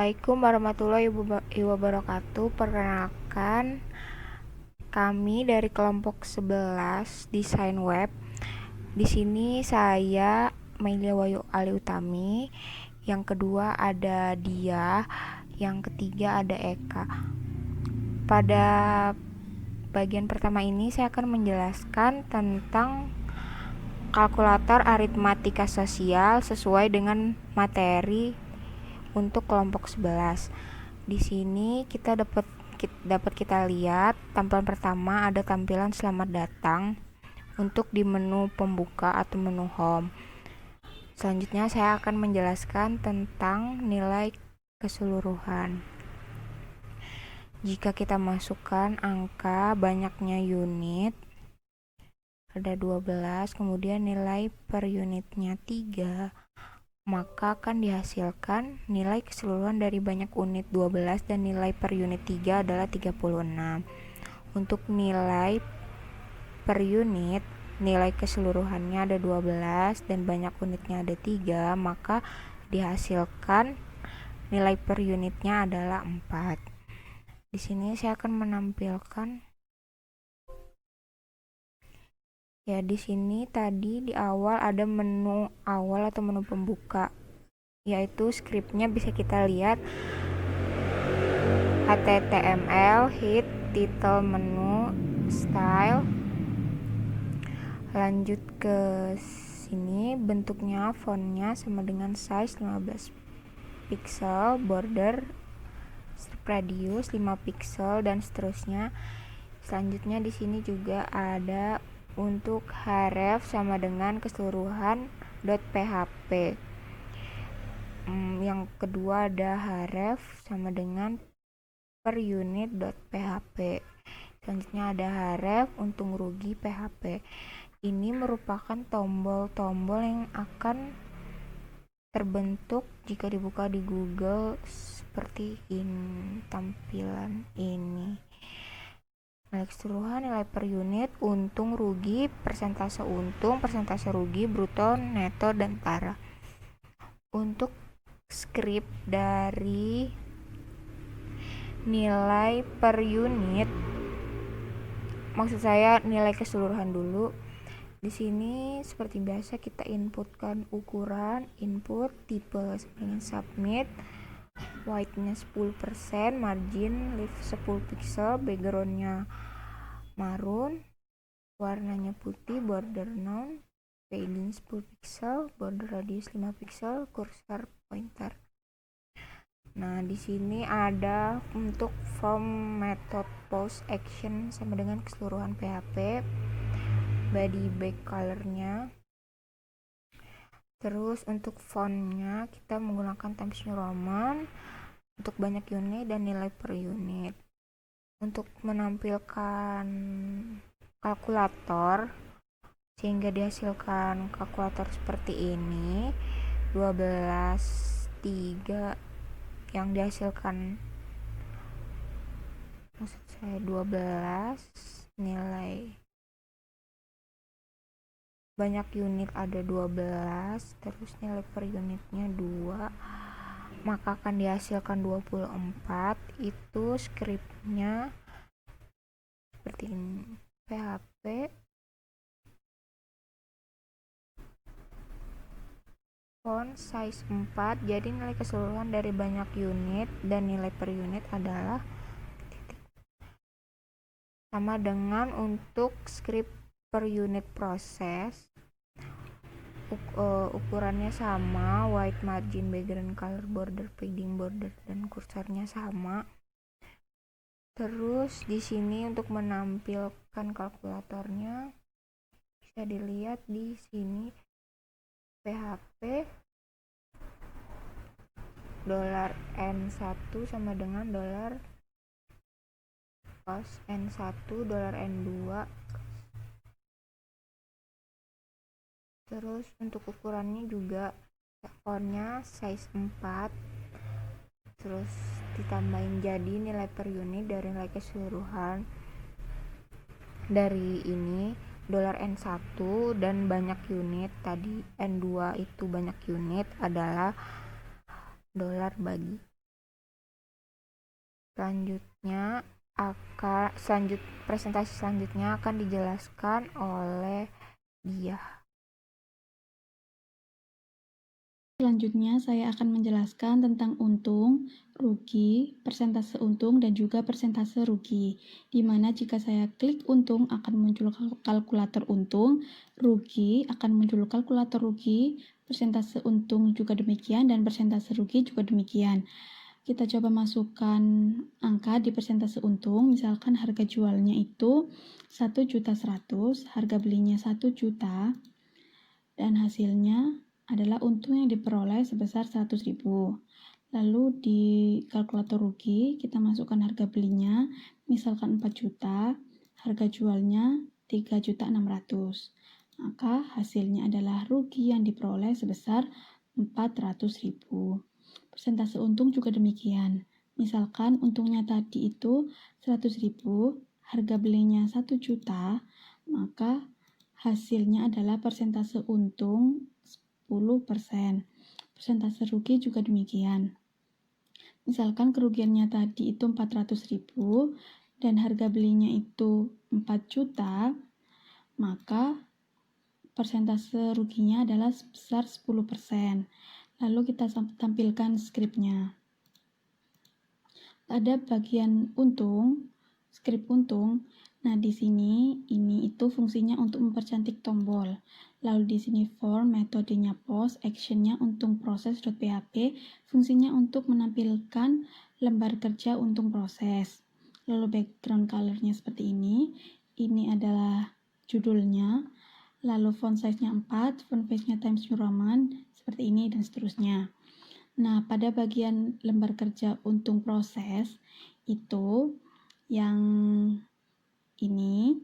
Assalamualaikum warahmatullahi wabarakatuh. Perkenalkan, kami dari kelompok 11 Desain Web. Di sini saya Melia Wayu Ali Utami, yang kedua ada Dia, yang ketiga ada Eka. Pada bagian pertama ini saya akan menjelaskan tentang kalkulator aritmatika sosial sesuai dengan materi untuk kelompok 11. Di sini kita dapat kita lihat tampilan pertama ada tampilan selamat datang untuk di menu pembuka atau menu home. Selanjutnya saya akan menjelaskan tentang nilai keseluruhan. Jika kita masukkan angka banyaknya unit ada 12, kemudian nilai per unitnya 3, maka akan dihasilkan nilai keseluruhan dari banyak unit 12 dan nilai per unit 3 adalah 36. Untuk nilai per unit, nilai keseluruhannya ada 12 dan banyak unitnya ada 3, maka dihasilkan nilai per unitnya adalah 4. Di sini saya akan menampilkan di sini tadi di awal ada menu awal atau menu pembuka, yaitu scriptnya bisa kita lihat HTML, head, title, menu, style. Lanjut ke sini, bentuknya fontnya sama dengan size 15 pixel, border, radius 5 pixel dan seterusnya. Selanjutnya di sini juga ada untuk href sama dengan keseluruhan .php. Yang kedua ada href sama dengan per unit .php. Selanjutnya ada href untung rugi PHP. Ini merupakan tombol-tombol yang akan terbentuk jika dibuka di Google seperti ini, tampilan ini. Nilai keseluruhan, nilai per unit, untung rugi, persentase untung, persentase rugi, bruto, neto, dan tara. Untuk script dari nilai per unit, maksud saya nilai keseluruhan dulu. Di sini seperti biasa kita inputkan ukuran, input, tipe dengan submit, white-nya 10%, margin left 10 pixel, background-nya marun, warnanya putih, border none, padding 10 pixel, border radius 5 pixel, cursor pointer. Nah, di sini ada untuk form method post action sama dengan keseluruhan PHP, body back color-nya. Terus untuk fontnya kita menggunakan Times New Roman untuk banyak unit dan nilai per unit. Untuk menampilkan kalkulator sehingga dihasilkan kalkulator seperti ini, 12 3 yang dihasilkan, maksud saya 12 nilai banyak unit ada 12, terus nilai per unitnya 2, maka akan dihasilkan 24. Itu scriptnya seperti ini, PHP font size 4, jadi nilai keseluruhan dari banyak unit dan nilai per unit adalah sama dengan untuk script per unit proses. Ukurannya sama, white margin, background color, border, padding, border, dan kursornya sama. Terus di sini untuk menampilkan kalkulatornya bisa dilihat di sini PHP $N1 sama dengan $cos N1, $N2. Terus untuk ukurannya juga fontnya size 4, terus ditambahin jadi nilai per unit dari nilai keseluruhan dari ini $N1 dan banyak unit tadi N2 itu banyak unit adalah $bagi Presentasi selanjutnya akan dijelaskan oleh dia. Selanjutnya, saya akan menjelaskan tentang untung, rugi, persentase untung, dan juga persentase rugi. Di mana jika saya klik untung akan muncul kalkulator untung, rugi akan muncul kalkulator rugi, persentase untung juga demikian, dan persentase rugi juga demikian. Kita coba masukkan angka di persentase untung, misalkan harga jualnya itu 1.100.000, harga belinya 1 juta, dan hasilnya adalah untung yang diperoleh sebesar 100.000. Lalu di kalkulator rugi kita masukkan harga belinya, misalkan 4 juta, harga jualnya 3.600.000. Maka hasilnya adalah rugi yang diperoleh sebesar 400.000. Persentase untung juga demikian. Misalkan untungnya tadi itu 100.000, harga belinya 1 juta, maka hasilnya adalah persentase untung 10%. Persentase rugi juga demikian. Misalkan kerugiannya tadi itu 400.000 dan harga belinya itu 4 juta, maka persentase ruginya adalah sebesar 10%. Lalu kita tampilkan skripnya. Ada bagian untung, skrip untung. Nah, di sini ini itu fungsinya untuk mempercantik tombol. Lalu di sini form, metodenya post, actionnya untung proses.php, fungsinya untuk menampilkan lembar kerja untung proses. Lalu background colornya seperti ini. Ini adalah judulnya. Lalu font size-nya 4, font face-nya Times New Roman, seperti ini dan seterusnya. Nah, pada bagian lembar kerja untung proses itu yang ini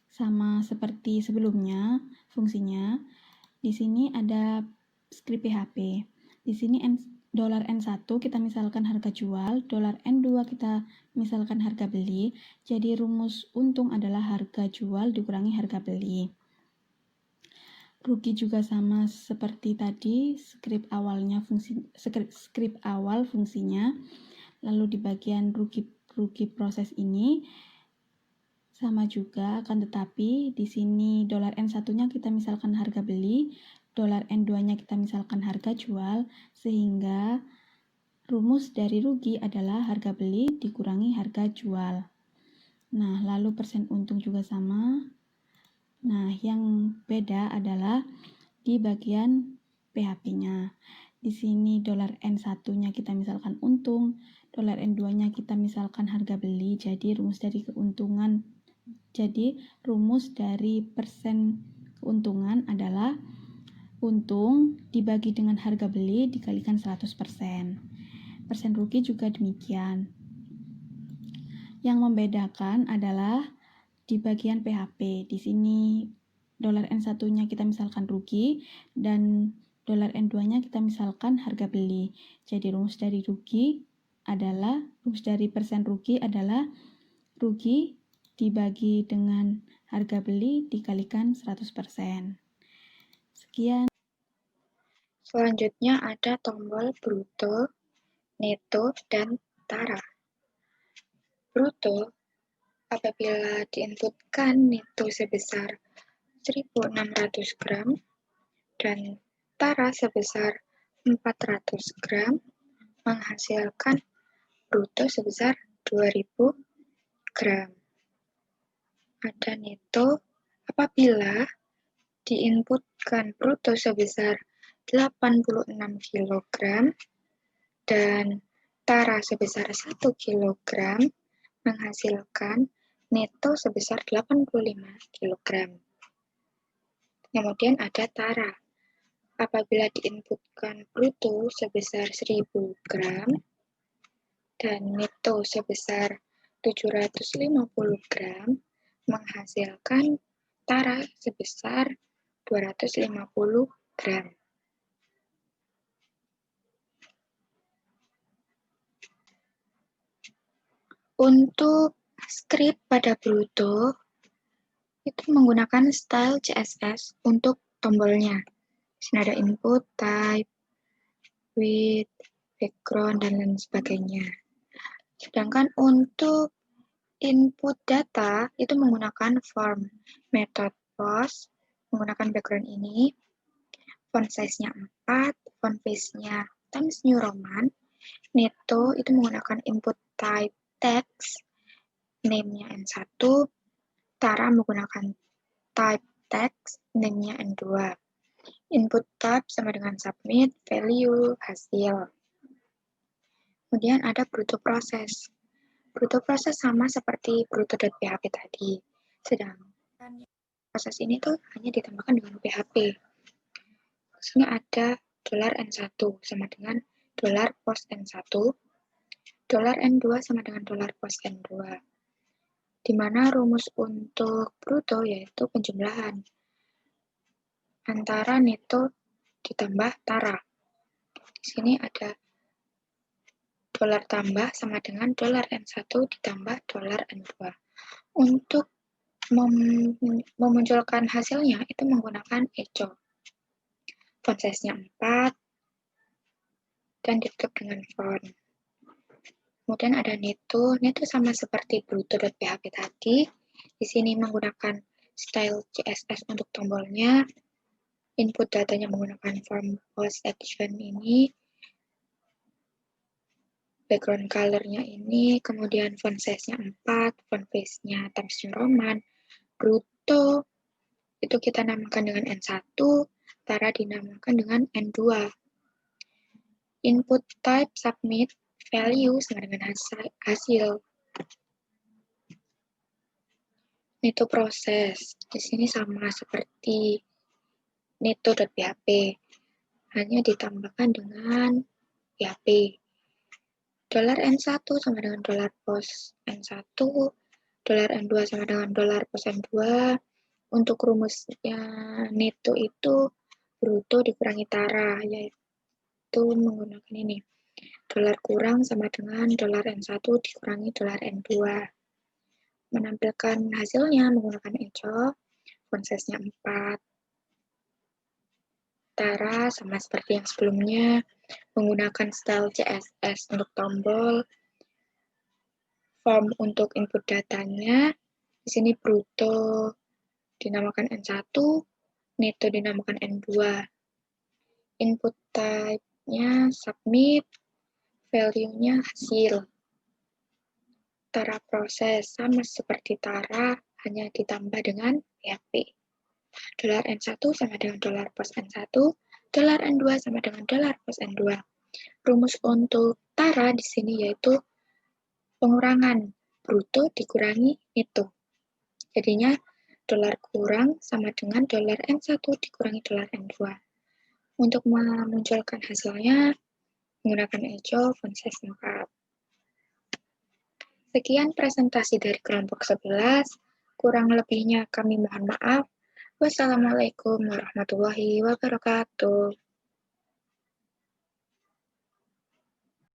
sama seperti sebelumnya fungsinya. Di sini ada script PHP. Di sini $N1 kita misalkan harga jual, $N2 kita misalkan harga beli. Jadi rumus untung adalah harga jual dikurangi harga beli. Rugi juga sama seperti tadi, skrip awal fungsinya. Lalu di bagian rugi proses ini sama juga, akan tetapi di sini $N1-nya kita misalkan harga beli, $N2-nya kita misalkan harga jual, sehingga rumus dari rugi adalah harga beli dikurangi harga jual. Nah, lalu persen untung juga sama. Nah, yang beda adalah di bagian PHP-nya. Di sini $N1-nya kita misalkan untung, $N2-nya kita misalkan harga beli. Jadi rumus dari persen keuntungan adalah untung dibagi dengan harga beli dikalikan 100%. Persen rugi juga demikian. Yang membedakan adalah di bagian PHP. Di sini $N1-nya kita misalkan rugi dan $N2-nya kita misalkan harga beli. Jadi rumus dari persen rugi adalah rugi dibagi dengan harga beli dikalikan 100%. Sekian. Selanjutnya ada tombol bruto, neto, dan tara. Bruto apabila diinputkan neto sebesar 1.600 gram dan tara sebesar 400 gram menghasilkan bruto sebesar 2.000 gram. Ada neto apabila diinputkan bruto sebesar 86 kg dan tara sebesar 1 kg menghasilkan neto sebesar 85 kg. Kemudian ada tara. Apabila diinputkan bruto sebesar 1000 gram dan neto sebesar 750 gram menghasilkan tara sebesar 250 gram. Untuk script pada bruto itu menggunakan style CSS untuk tombolnya. Di sini ada input, type, width, background, dan lain sebagainya. Sedangkan untuk input data itu menggunakan form method post, menggunakan background ini, font size-nya 4, font face-nya Times New Roman, Neto itu menggunakan input type text, name-nya N1, Tara menggunakan type text, name-nya N2. Input type sama dengan submit, value, hasil. Kemudian ada bruto proses. Bruto proses sama seperti bruto.php tadi. Sedangkan proses ini tuh hanya ditambahkan dengan PHP. Di sini ada $N1 sama dengan $post N1, $N2 sama dengan $post N2. Di mana rumus untuk bruto yaitu penjumlahan antara neto ditambah tara. Di sini ada dolar tambah sama dengan $N1 ditambah $N2. Untuk memunculkan hasilnya itu menggunakan echo. Font size-nya 4 dan ditutup dengan font. Kemudian ada neto. Neto sama seperti bruto.php tadi. Di sini menggunakan style CSS untuk tombolnya. Input datanya menggunakan form post action ini. Background color-nya ini, kemudian font size-nya 4, font face-nya Times New Roman, bruto itu kita namakan dengan N1, tara dinamakan dengan N2. Input type submit, value sama dengan hasil. Neto proses, di sini sama seperti neto.php, hanya ditambahkan dengan PHP. $N1 sama dengan $post N1, $N2 sama dengan $post N2. Untuk rumusnya neto itu bruto dikurangi tara, yaitu menggunakan ini. Dolar kurang sama dengan $N1 dikurangi $N2. Menampilkan hasilnya menggunakan echo, font size-nya 4. Tara sama seperti yang sebelumnya, menggunakan style CSS untuk tombol, form untuk input datanya, di sini bruto dinamakan N1, neto dinamakan N2. Input type-nya submit, value-nya hasil. Tara proses sama seperti tara, hanya ditambah dengan PHP. $N1 sama dengan $post N1, $N2 sama dengan $post N2. Rumus untuk tara di sini yaitu pengurangan bruto dikurangi neto. Jadinya dolar kurang sama dengan $N1 dikurangi $N2. Untuk memunculkan hasilnya menggunakan echo font size 4. Sekian presentasi dari kelompok 11. Kurang lebihnya kami mohon maaf. Wassalamualaikum warahmatullahi wabarakatuh.